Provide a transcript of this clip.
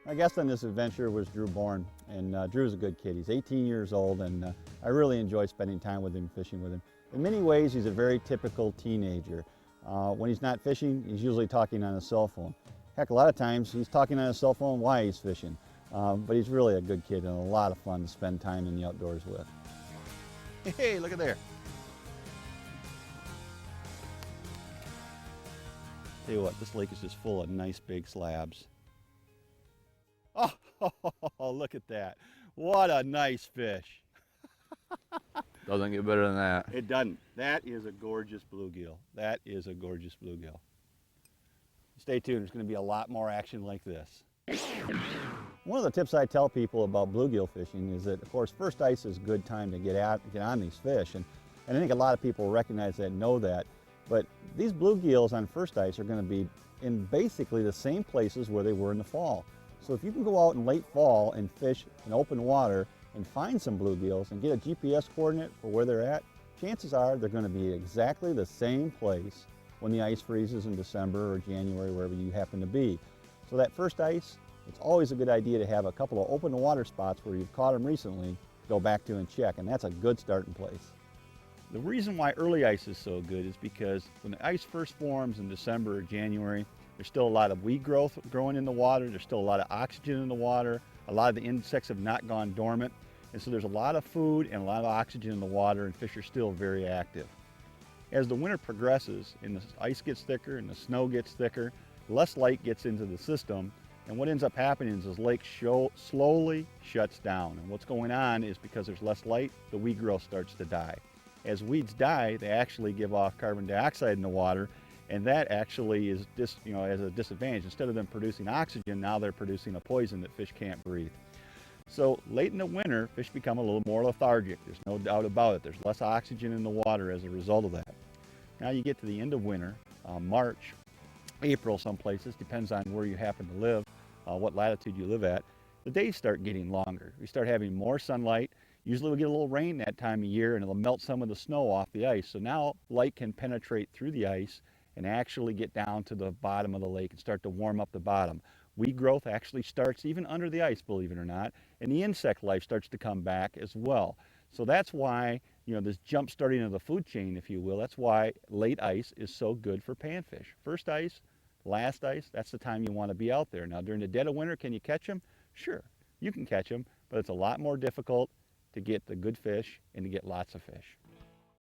My guest on this adventure was Drew Bourne, and Drew's a good kid. He's 18 years old, and I really enjoy spending time with him, fishing with him. In many ways, he's a very typical teenager. When he's not fishing, he's usually talking on his cell phone. Heck, a lot of times he's talking on his cell phone while he's fishing. But he's really a good kid and a lot of fun to spend time in the outdoors with. Hey, look at there. Tell you what, this lake is just full of nice big slabs. Oh, look at that. What a nice fish. Doesn't get better than that. It doesn't. That is a gorgeous bluegill. That is a gorgeous bluegill. Stay tuned, there's going to be a lot more action like this. One of the tips I tell people about bluegill fishing is that, of course, first ice is a good time to get on these fish. And I think a lot of people recognize that and know that. But these bluegills on first ice are going to be in basically the same places where they were in the fall. So if you can go out in late fall and fish in open water and find some bluegills and get a GPS coordinate for where they're at, chances are they're going to be exactly the same place when the ice freezes in December or January, wherever you happen to be. So that first ice, it's always a good idea to have a couple of open water spots where you've caught them recently, go back to and check, and that's a good starting place. The reason why early ice is so good is because when the ice first forms in December or January, there's still a lot of weed growth growing in the water, there's still a lot of oxygen in the water, a lot of the insects have not gone dormant, and so there's a lot of food and a lot of oxygen in the water, and fish are still very active. As the winter progresses and the ice gets thicker and the snow gets thicker, less light gets into the system, and what ends up happening is this lake slowly shuts down. And what's going on is because there's less light, the weed growth starts to die. As weeds die, they actually give off carbon dioxide in the water, and that actually is as a disadvantage. Instead of them producing oxygen, now they're producing a poison that fish can't breathe. So late in the winter, fish become a little more lethargic. There's no doubt about it. There's less oxygen in the water as a result of that. Now you get to the end of winter, March, April some places, depends on where you happen to live, what latitude you live at, the days start getting longer. We start having more sunlight. Usually we get a little rain that time of year and it'll melt some of the snow off the ice. So now light can penetrate through the ice and actually get down to the bottom of the lake and start to warm up the bottom. Weed growth actually starts even under the ice, believe it or not, and the insect life starts to come back as well. So that's why, this jump starting of the food chain, if you will, that's why late ice is so good for panfish. First ice, last ice, that's the time you want to be out there. Now during the dead of winter, can you catch them? Sure, you can catch them, but it's a lot more difficult to get the good fish and to get lots of fish.